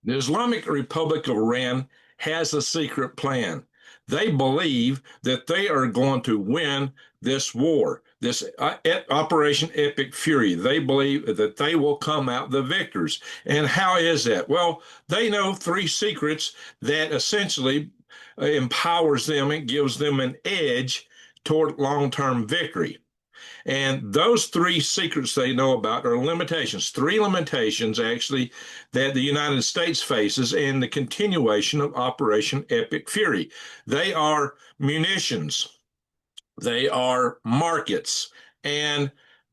The Islamic Republic of Iran has a secret plan. They believe that they are going to win this war, this Operation Epic Fury. They believe that they will come out the victors. And how is that? Well, they know three secrets that essentially empowers them and gives them an edge toward long-term victory. And those three secrets they know about are limitations, three limitations actually that the United States faces in the continuation of Operation Epic Fury. They are munitions, they are markets, and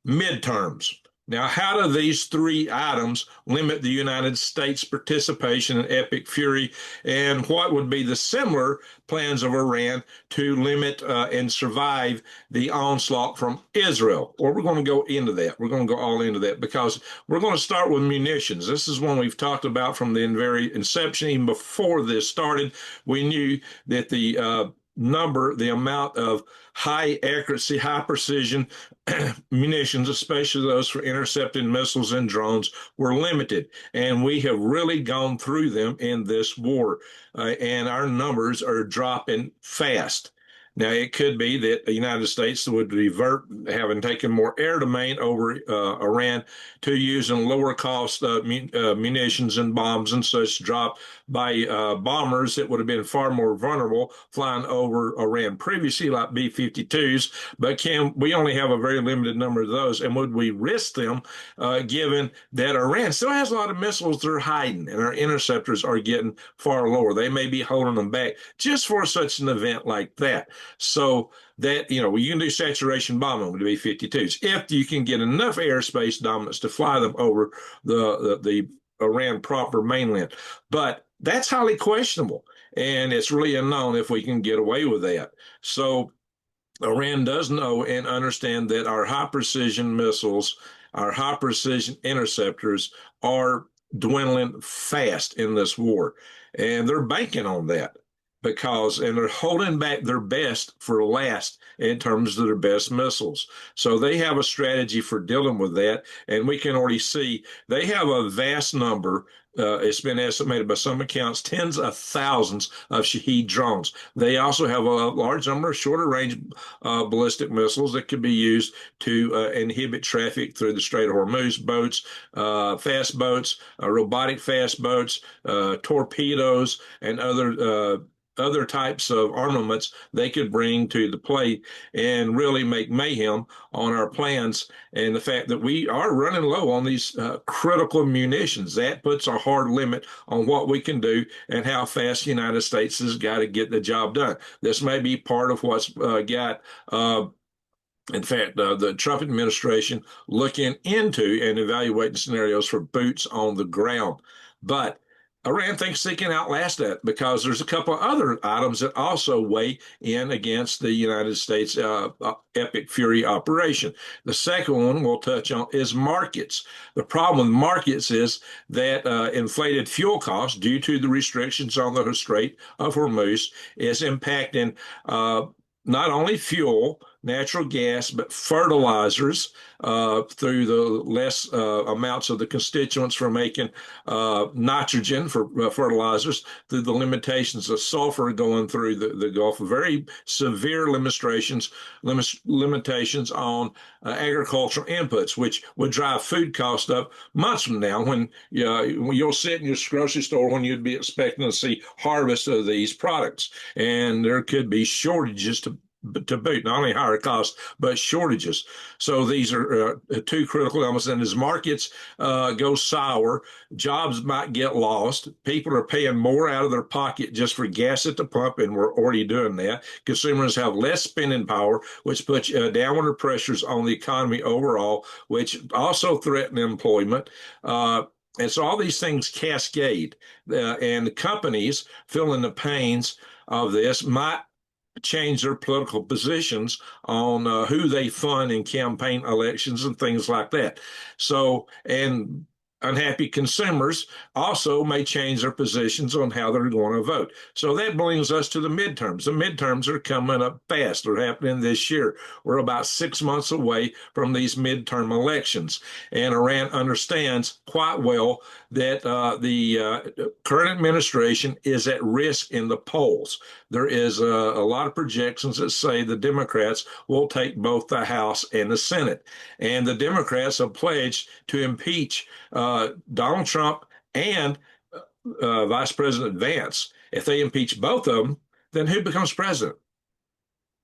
midterms. Now, how do these three items limit the United States' participation in Epic Fury, and what would be the similar plans of Iran to limit and survive the onslaught from Israel? Well, we're going to go into that. We're going to go all into that because we're going to start with munitions. This is one we've talked about from the very inception. Even before this started, we knew that the amount of high accuracy, high precision munitions, especially those for intercepting missiles and drones, were limited. And we have really gone through them in this war, and our numbers are dropping fast. Now, it could be that the United States would revert, having taken more air domain over Iran, to using lower cost munitions and bombs and such dropped by bombers that would have been far more vulnerable flying over Iran previously, like B-52s. But we only have a very limited number of those, and would we risk them given that Iran still has a lot of missiles they're hiding, and our interceptors are getting far lower? They may be holding them back just for such an event like that. So that, you can do saturation bombing with the B-52s if you can get enough airspace dominance to fly them over the Iran proper mainland. But that's highly questionable, and it's really unknown if we can get away with that. So Iran does know and understand that our high precision missiles, our high precision interceptors are dwindling fast in this war, and they're banking on that and they're holding back their best for last in terms of their best missiles. So they have a strategy for dealing with that, and we can already see they have a vast number. It's been estimated by some accounts, tens of thousands of Shahed drones. They also have a large number of shorter range ballistic missiles that could be used to inhibit traffic through the Strait of Hormuz, boats, fast boats, robotic fast boats, torpedoes, and other types of armaments they could bring to the plate and really make mayhem on our plans. And the fact that we are running low on these critical munitions, that puts a hard limit on what we can do and how fast the United States has got to get the job done. This may be part of what's got in fact, the Trump administration looking into and evaluating scenarios for boots on the ground. But Iran thinks they can outlast that because there's a couple of other items that also weigh in against the United States Epic Fury operation. The second one we'll touch on is markets. The problem with markets is that inflated fuel costs due to the restrictions on the Strait of Hormuz is impacting not only fuel, natural gas, but fertilizers through the less amounts of the constituents for making nitrogen for fertilizers, through the limitations of sulfur going through the Gulf, very severe limitations on agricultural inputs, which would drive food costs up months from now when you'll sit in your grocery store when you'd be expecting to see harvest of these products. And there could be shortages to boot, not only higher costs, but shortages. So these are two critical elements. And as markets go sour, jobs might get lost. People are paying more out of their pocket just for gas at the pump, and we're already doing that. Consumers have less spending power, which puts downward pressures on the economy overall, which also threaten employment. And so all these things cascade, and the companies feeling the pains of this might change their political positions on who they fund in campaign elections and things like that. So, and unhappy consumers also may change their positions on how they're going to vote. So that brings us to the midterms. The midterms are coming up fast. They're happening this year. We're about 6 months away from these midterm elections. And Iran understands quite well that the current administration is at risk in the polls. There is a lot of projections that say the Democrats will take both the House and the Senate. And the Democrats have pledged to impeach Donald Trump and Vice President Vance. If they impeach both of them, then who becomes president?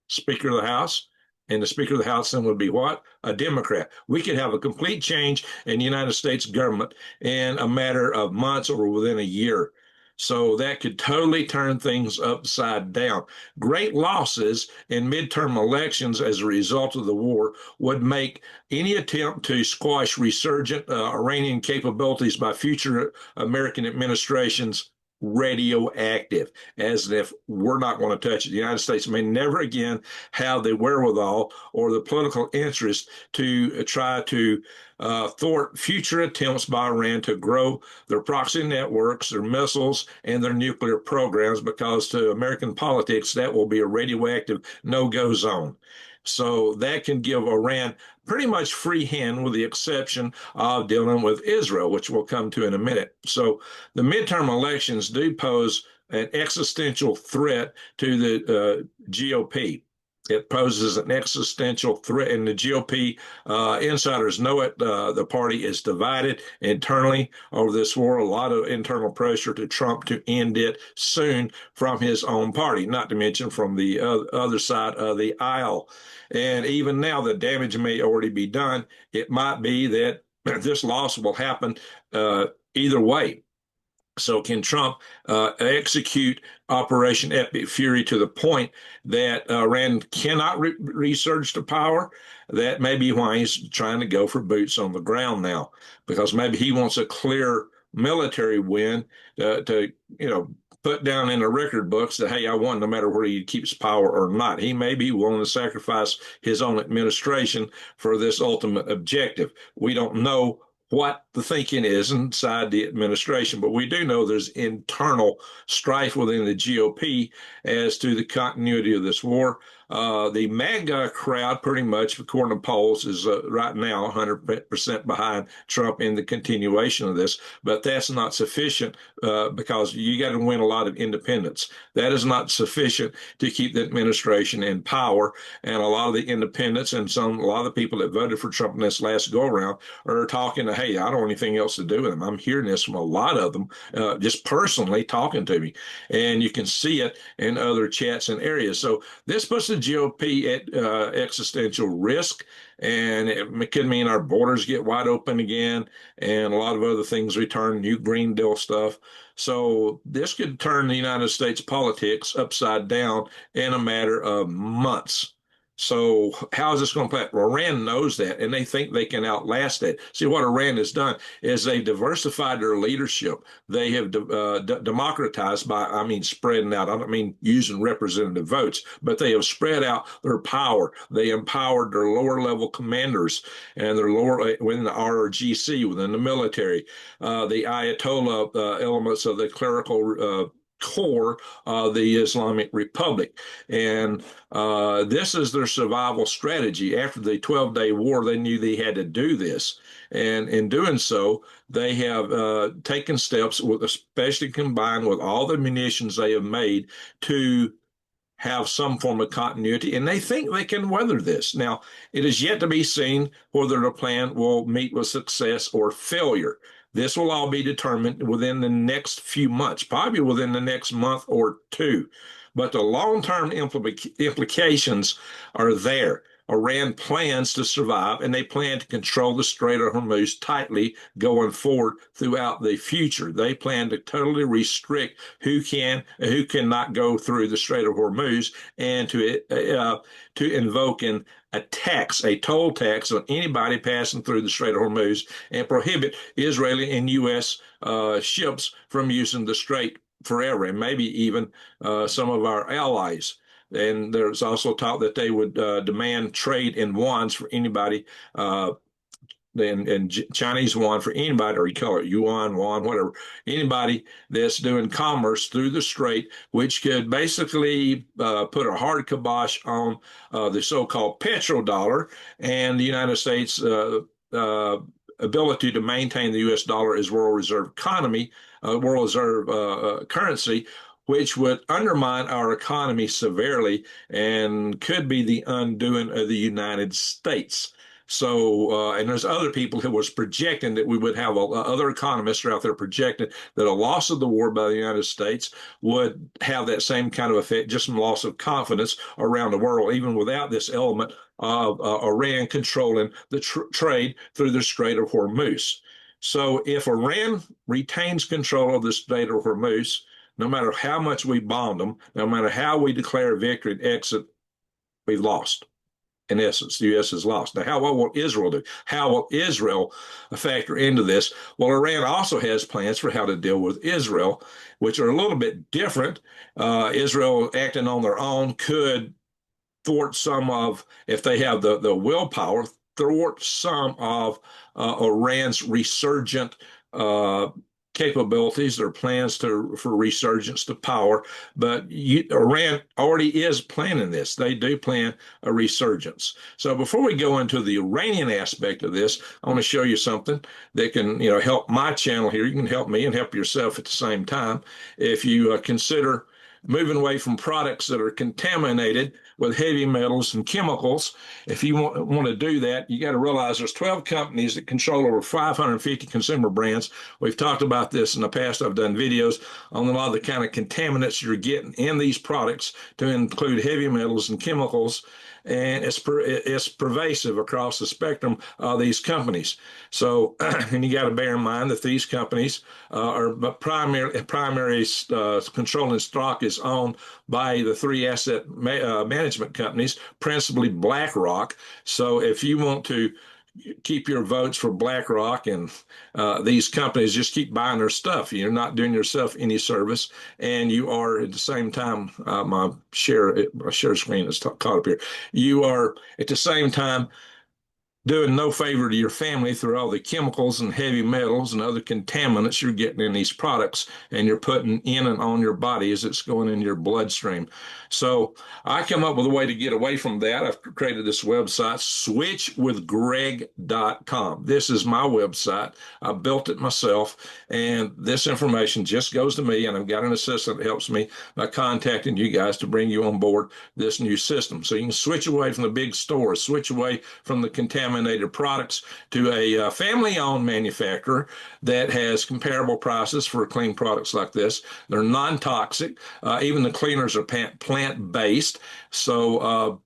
Speaker of the House. And the Speaker of the House then would be what? A Democrat. We could have a complete change in the United States government in a matter of months or within a year. So that could totally turn things upside down. Great losses in midterm elections as a result of the war would make any attempt to squash resurgent Iranian capabilities by future American administrations radioactive, as if we're not going to touch it. The United States may never again have the wherewithal or the political interest to try to thwart future attempts by Iran to grow their proxy networks, their missiles, and their nuclear programs, because to American politics, that will be a radioactive no-go zone. So that can give Iran pretty much free hand, with the exception of dealing with Israel, which we'll come to in a minute. So the midterm elections do pose an existential threat to the GOP. It poses an existential threat, and the GOP insiders know it. The party is divided internally over this war. A lot of internal pressure to Trump to end it soon from his own party, not to mention from the other side of the aisle. And even now, the damage may already be done. It might be that this loss will happen either way. So can Trump execute Operation Epic Fury to the point that Iran cannot resurge to power? That may be why he's trying to go for boots on the ground now, because maybe he wants a clear military win to put down in the record books that, hey, I won no matter where he keeps power or not. He may be willing to sacrifice his own administration for this ultimate objective. We don't know what the thinking is inside the administration, but we do know there's internal strife within the GOP as to the continuity of this war. The MAGA crowd, pretty much, according to polls, is right now 100% behind Trump in the continuation of this, but that's not sufficient because you got to win a lot of independents. That is not sufficient to keep the administration in power, and a lot of the independents and a lot of the people that voted for Trump in this last go-around are talking to, hey, I don't want anything else to do with them. I'm hearing this from a lot of them, just personally talking to me, and you can see it in other chats and areas. So this puts the GOP at existential risk, and it could mean our borders get wide open again, and a lot of other things return, new Green Deal stuff. So this could turn the United States politics upside down in a matter of months. So how is this going to play? Well, Iran knows that, and they think they can outlast it. See, what Iran has done is they diversified their leadership. They have democratized by, I mean, spreading out. I don't mean using representative votes, but they have spread out their power. They empowered their lower level commanders and their lower within the RRGC, within the military, the Ayatollah elements of the clerical core of the Islamic Republic. And this is their survival strategy. After the 12-day war, they knew they had to do this. And in doing so, they have taken steps, especially combined with all the munitions they have made, to have some form of continuity, and they think they can weather this. Now, it is yet to be seen whether the plan will meet with success or failure. This will all be determined within the next few months, probably within the next month or two. But the long-term implications are there. Iran plans to survive, and they plan to control the Strait of Hormuz tightly going forward throughout the future. They plan to totally restrict who can and who cannot go through the Strait of Hormuz, and to invoke a toll tax on anybody passing through the Strait of Hormuz, and prohibit Israeli and U.S. Ships from using the strait forever, and maybe even some of our allies. And there's also talk that they would demand trade in wands for anybody and Chinese yuan for anybody, or you call it yuan, won, whatever, anybody that's doing commerce through the strait, which could basically put a hard kibosh on the so-called petrodollar and the United States ability to maintain the U.S. dollar as world reserve economy, world reserve currency, which would undermine our economy severely and could be the undoing of the United States. So, and there's other people who was projecting that we would have other economists are out there projecting that a loss of the war by the United States would have that same kind of effect, just some loss of confidence around the world, even without this element of Iran controlling the trade through the Strait of Hormuz. So, if Iran retains control of the Strait of Hormuz, no matter how much we bomb them, no matter how we declare victory and exit, we've lost. In essence, the U.S. has lost. Now, what will Israel do? How will Israel factor into this? Well, Iran also has plans for how to deal with Israel, which are a little bit different. Israel acting on their own could thwart some of, if they have the willpower, thwart some of Iran's resurgent capabilities, their plans for resurgence to power. But Iran already is planning this. They do plan a resurgence. So before we go into the Iranian aspect of this, I want to show you something that can, help my channel here. You can help me and help yourself at the same time. If you consider moving away from products that are contaminated with heavy metals and chemicals. If you want to do that, you got to realize there's 12 companies that control over 550 consumer brands. We've talked about this in the past. I've done videos on a lot of the kind of contaminants you're getting in these products, to include heavy metals and chemicals. And it's pervasive across the spectrum of these companies. So, and you got to bear in mind that these companies are primary controlling stock is owned by the three asset management companies, principally BlackRock. So, if you want to keep your votes for BlackRock and these companies, just keep buying their stuff. You're not doing yourself any service, and you are at the same time. My share screen is caught up here. You are at the same time doing no favor to your family through all the chemicals and heavy metals and other contaminants you're getting in these products, and you're putting in and on your body as it's going in your bloodstream. So I come up with a way to get away from that. I've created this website, switchwithgreg.com. This is my website. I built it myself, and this information just goes to me, and I've got an assistant that helps me by contacting you guys to bring you on board this new system. So you can switch away from the big stores, switch away from the contaminated products to a family-owned manufacturer that has comparable prices for clean products like this. They're non-toxic. Even the cleaners are plant-based. So,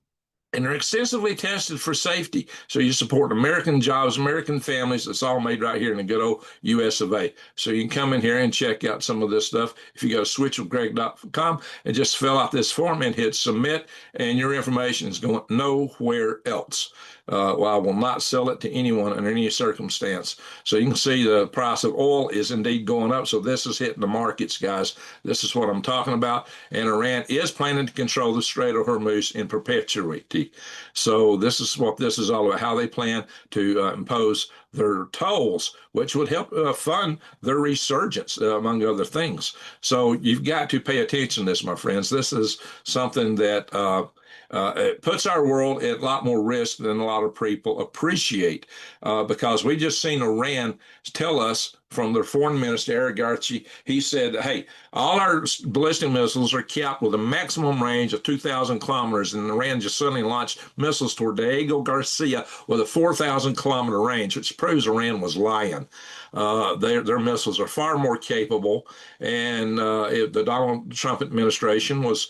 and they're extensively tested for safety. So you support American jobs, American families. It's all made right here in the good old US of A. So you can come in here and check out some of this stuff. If you go to switchwithgreg.com and just fill out this form and hit submit, and your information is going nowhere else. Well, I will not sell it to anyone under any circumstance. So you can see the price of oil is indeed going up. So this is hitting the markets, guys. This is what I'm talking about. And Iran is planning to control the Strait of Hormuz in perpetuity. So this is what this is all about, how they plan to impose their tolls, which would help fund their resurgence, among other things. So you've got to pay attention to this, my friends. This is something that it puts our world at a lot more risk than a lot of people appreciate, because we just seen Iran tell us from their foreign minister, Eric Garcia. He said, hey, all our ballistic missiles are capped with a maximum range of 2,000 kilometers, and Iran just suddenly launched missiles toward Diego Garcia with a 4,000-kilometer range, which proves Iran was lying. Their missiles are far more capable, and the Donald Trump administration is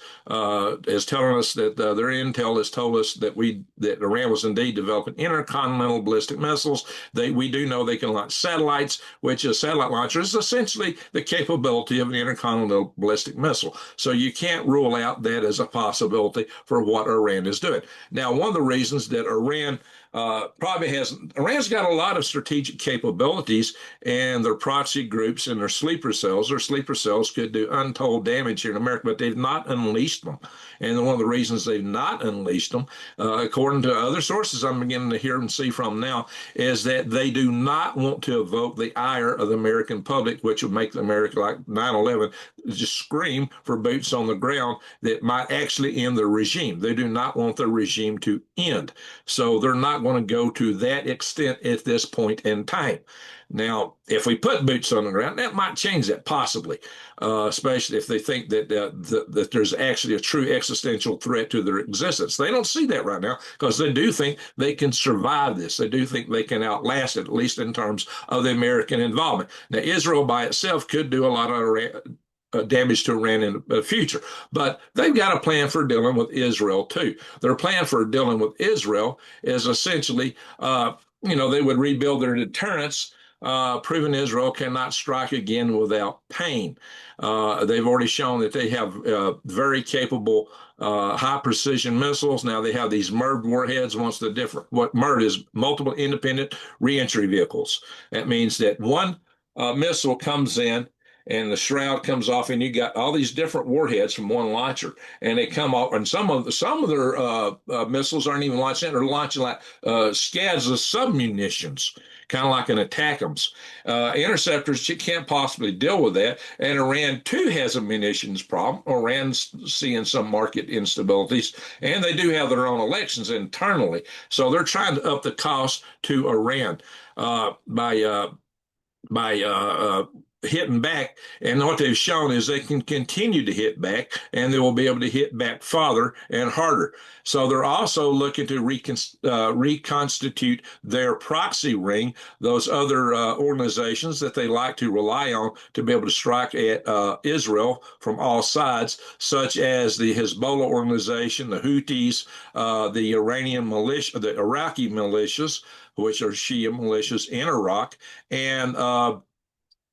telling us that their intel has told us that Iran was indeed developing intercontinental ballistic missiles. We do know they can launch satellites, which a satellite launcher is essentially the capability of an intercontinental ballistic missile. So you can't rule out that as a possibility for what Iran is doing. Now, one of the reasons that Iran probably has, Iran's got a lot of strategic capabilities and their proxy groups and their sleeper cells. Their sleeper cells could do untold damage here in America, but they've not unleashed them. And one of the reasons they've not unleashed them, according to other sources I'm beginning to hear and see from now, is that they do not want to evoke the ire of the American public, which would make America like 9/11 just scream for boots on the ground that might actually end the regime. They do not want the regime to end. So they're not going to go to that extent at this point in time. Now, if we put boots on the ground, that might change that possibly, especially if they think that there's actually a true existential threat to their existence. They don't see that right now because they do think they can survive this. They do think they can outlast it, at least in terms of the American involvement. Now, Israel by itself could do a lot of damage to Iran in the future. But they've got a plan for dealing with Israel too. Their plan for dealing with Israel is essentially, they would rebuild their deterrence, proving Israel cannot strike again without pain. They've already shown that they have very capable high precision missiles. Now they have these MIRV warheads. What MIRV is, multiple independent reentry vehicles. That means that one missile comes in and the shroud comes off, and you got all these different warheads from one launcher, and they come off. And some of their missiles aren't even launching; they're launching like scads of submunitions, kind of like an ATACMS. Interceptors, you can't possibly deal with that. And Iran too has a munitions problem. Iran's seeing some market instabilities, and they do have their own elections internally, so they're trying to up the cost to Iran by hitting back. And what they've shown is they can continue to hit back, and they will be able to hit back farther and harder. So they're also looking to reconstitute their proxy ring, those other organizations that they like to rely on to be able to strike at Israel from all sides, such as the Hezbollah organization, the Houthis, the Iranian militia, the Iraqi militias, which are Shia militias in Iraq, and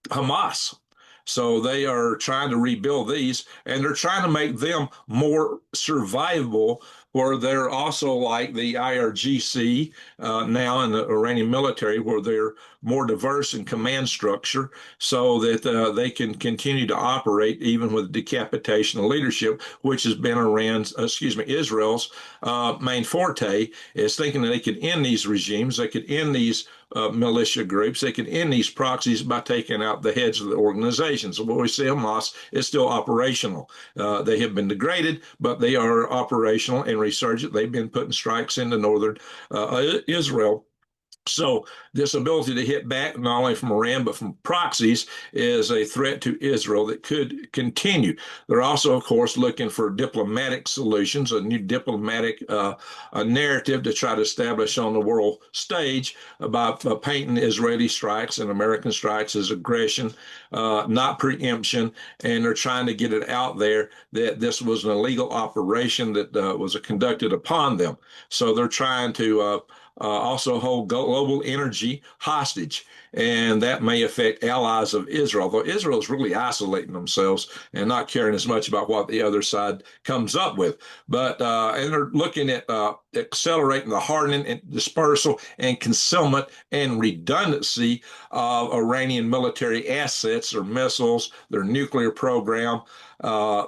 Hamas. So they are trying to rebuild these, and they're trying to make them more survivable, where they're also like the IRGC now in the Iranian military, where they're more diverse in command structure, so that they can continue to operate even with decapitation of leadership, which has been Israel's main forte, is thinking that they could end these regimes, they could end these militia groups, they could end these proxies by taking out the heads of the organizations. So what we see, Hamas is still operational. They have been degraded, but they are operational and resurgent. They've been putting strikes into northern Israel. So this ability to hit back not only from Iran but from proxies is a threat to Israel that could continue. They're also, of course, looking for diplomatic solutions, a new diplomatic narrative to try to establish on the world stage about painting Israeli strikes and American strikes as aggression, not preemption, and they're trying to get it out there that this was an illegal operation that was conducted upon them. So they're trying to also hold global energy hostage, and that may affect allies of Israel, though Israel is really isolating themselves and not caring as much about what the other side comes up with. But and they're looking at accelerating the hardening and dispersal and concealment and redundancy of Iranian military assets, their missiles, their nuclear program,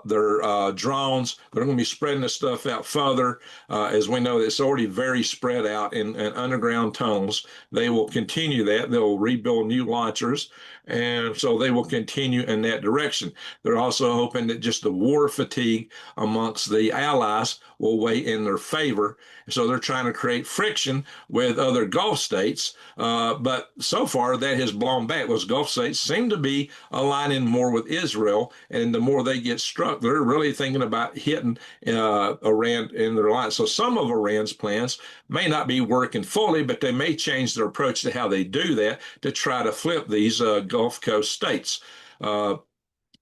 their drones. They're going to be spreading this stuff out further. As we know, it's already very spread out in underground tunnels. They will continue that. They'll rebuild new launchers, and so they will continue in that direction. They're also hoping that just the war fatigue amongst the allies will weigh in their favor. So they're trying to create friction with other Gulf states. But so far, that has blown back. Those Gulf states seem to be aligning more with Israel. And the more they get struck, they're really thinking about hitting Iran in their line. So some of Iran's plans may not be working fully, but they may change their approach to how they do that to try to flip these Gulf Coast states.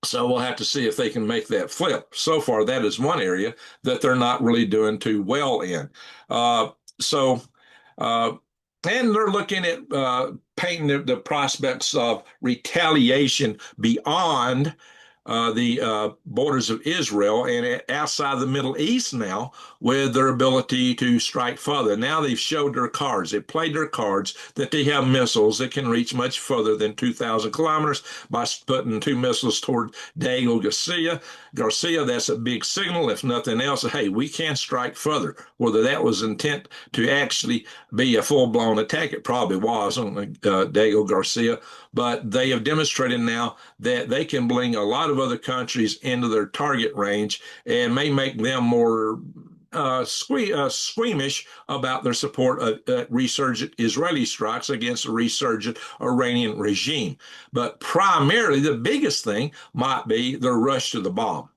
So we'll have to see if they can make that flip. So far, that is one area that they're not really doing too well in. So and they're looking at painting the prospects of retaliation beyond the borders of Israel and outside the Middle East now with their ability to strike further. Now they've showed their cards. They've played their cards that they have missiles that can reach much further than 2,000 kilometers by putting two missiles toward Diego Garcia. Garcia, that's a big signal, if nothing else. Hey, we can strike further. Whether that was intent to actually be a full-blown attack, it probably was on Diego Garcia, but they have demonstrated now that they can bring a lot of other countries into their target range and may make them more squeamish about their support of resurgent Israeli strikes against a resurgent Iranian regime. But primarily, the biggest thing might be the rush to the bomb.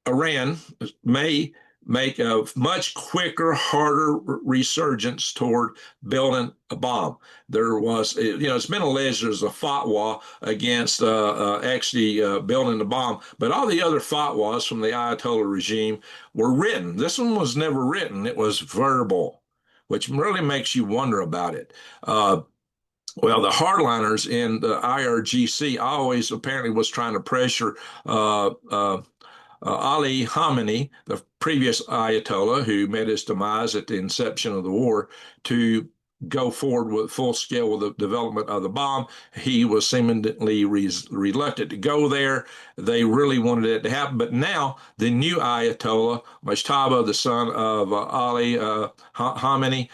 Iran may make a much quicker, harder resurgence toward building a bomb. There was, it's been alleged there's a fatwa against actually building the bomb, but all the other fatwas from the Ayatollah regime were written. This one was never written, it was verbal, which really makes you wonder about it. Well, the hardliners in the IRGC always apparently was trying to pressure Ali Khamenei, the previous Ayatollah who met his demise at the inception of the war, to go forward with full scale with the development of the bomb. He was seemingly reluctant to go there. They really wanted it to happen. But now the new Ayatollah, Mujtaba, the son of Ali Khamenei,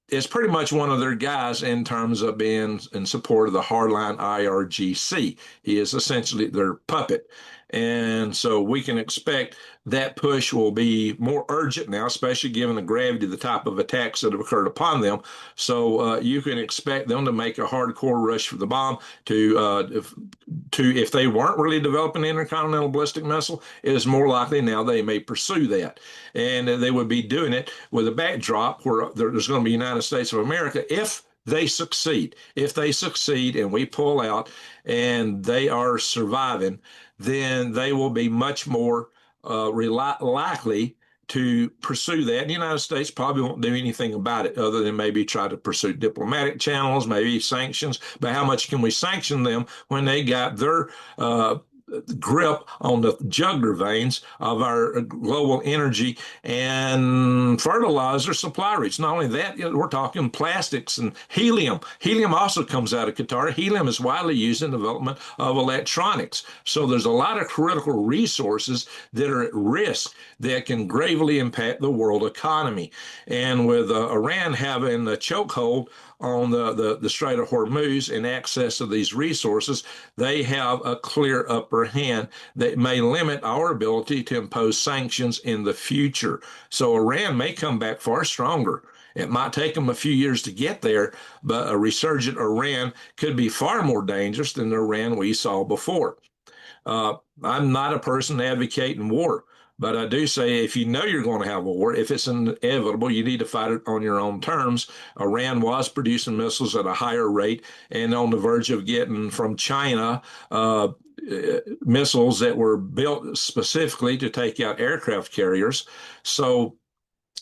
is pretty much one of their guys in terms of being in support of the hardline IRGC. He is essentially their puppet. And so we can expect that push will be more urgent now, especially given the gravity of the type of attacks that have occurred upon them. So you can expect them to make a hardcore rush for the bomb if they weren't really developing an intercontinental ballistic missile, it is more likely now they may pursue that. And they would be doing it with a backdrop where there's going to be United States of America if they succeed. If they succeed and we pull out and they are surviving, then they will be much more likely to pursue that. The United States probably won't do anything about it other than maybe try to pursue diplomatic channels, maybe sanctions. But how much can we sanction them when they got their grip on the jugular veins of our global energy and fertilizer supply routes? Not only that, we're talking plastics and helium. Helium also comes out of Qatar. Helium is widely used in the development of electronics. So there's a lot of critical resources that are at risk that can gravely impact the world economy. And with Iran having a chokehold on the Strait of Hormuz and access to these resources, they have a clear upper hand that may limit our ability to impose sanctions in the future. So Iran may come back far stronger. It might take them a few years to get there, but a resurgent Iran could be far more dangerous than the Iran we saw before. I'm not a person advocating war, but I do say if you know you're going to have a war, if it's inevitable, you need to fight it on your own terms. Iran was producing missiles at a higher rate and on the verge of getting from China missiles that were built specifically to take out aircraft carriers. So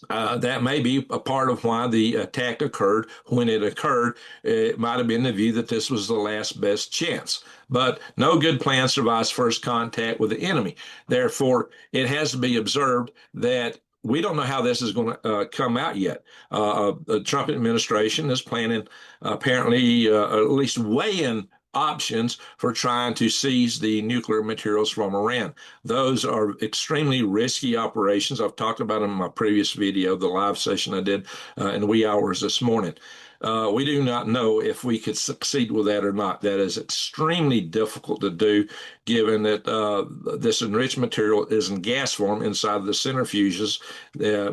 that may be a part of why the attack occurred when it occurred. It might have been the view that this was the last best chance. But no good plan survives first contact with the enemy. Therefore, it has to be observed that we don't know how this is going to come out yet. The Trump administration is planning apparently at least weigh-in options for trying to seize the nuclear materials from Iran. Those are extremely risky operations. I've talked about them in my previous video, the live session I did in the wee hours this morning. We do not know if we could succeed with that or not. That is extremely difficult to do, given that this enriched material is in gas form inside the centrifuges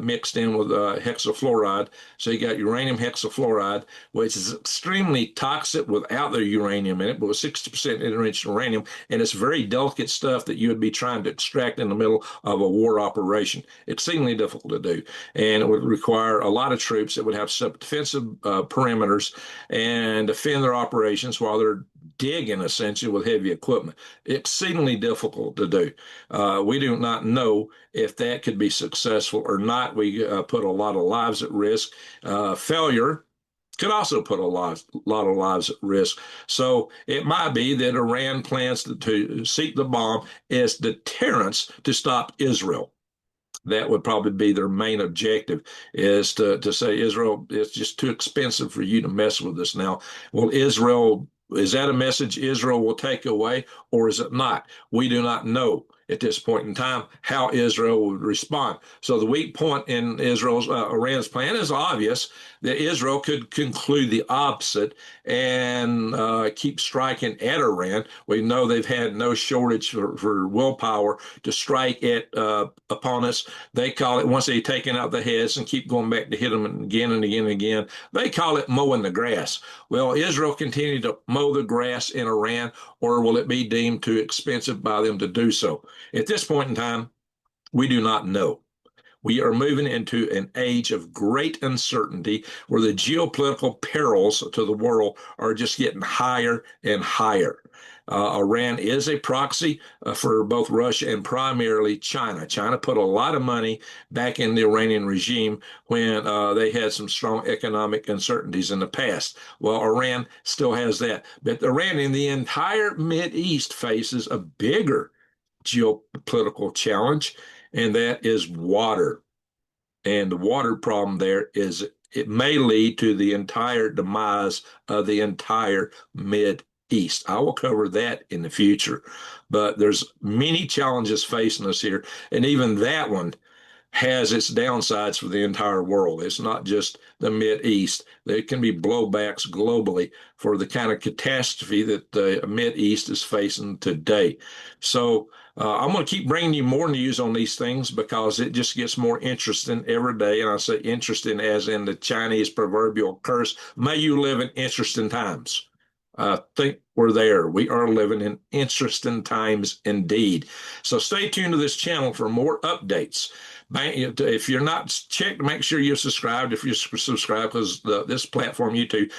mixed in with hexafluoride. So you got uranium hexafluoride, which is extremely toxic without the uranium in it, but with 60% enriched uranium. And it's very delicate stuff that you would be trying to extract in the middle of a war operation. Extremely difficult to do. And it would require a lot of troops that would have defensive perimeters and defend their operations while they're digging essentially with heavy equipment. Exceedingly difficult to do. We do not know if that could be successful or not. We put a lot of lives at risk. Failure could also put a lot of lives at risk. So it might be that Iran plans to seek the bomb as deterrence to stop Israel. That would probably be their main objective, is to say, Israel, it's just too expensive for you to mess with us now. Well, Israel, is that a message Israel will take away, or is it not? We do not know at this point in time how Israel would respond. So the weak point in Iran's plan is obvious, that Israel could conclude the opposite and keep striking at Iran. We know they've had no shortage for willpower to strike upon us. They call it, once they've taken out the heads and keep going back to hit them again and again and again, they call it mowing the grass. Well, Israel continue to mow the grass in Iran, or will it be deemed too expensive by them to do so? At this point in time, we do not know. We are moving into an age of great uncertainty where the geopolitical perils to the world are just getting higher and higher. Iran is a proxy for both Russia and primarily China. China put a lot of money back in the Iranian regime when they had some strong economic uncertainties in the past. Well, Iran still has that. But Iran in the entire East faces a bigger geopolitical challenge, and that is water. And the water problem there is, it may lead to the entire demise of the entire East. I will cover that in the future, but there's many challenges facing us here, and even that one has its downsides for the entire world. It's not just the East. There can be blowbacks globally for the kind of catastrophe that the East is facing today. So I'm going to keep bringing you more news on these things because it just gets more interesting every day. And I say interesting as in the Chinese proverbial curse, may you live in interesting times. I think we're there. We are living in interesting times indeed. So stay tuned to this channel for more updates. If you're not checked, make sure you're subscribed. If you're subscribed, because this platform, YouTube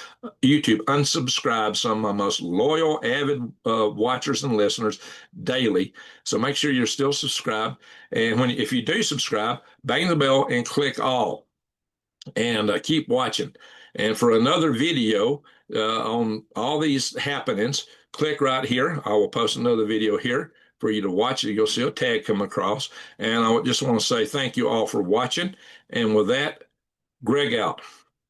unsubscribes some of my most loyal, avid watchers and listeners daily. So make sure you're still subscribed. And if you do subscribe, bang the bell and click all. And keep watching. And for another video on all these happenings, click right here. I will post another video here for you to watch it. You'll see a tag come across. And I just want to say thank you all for watching. And with that, Greg out.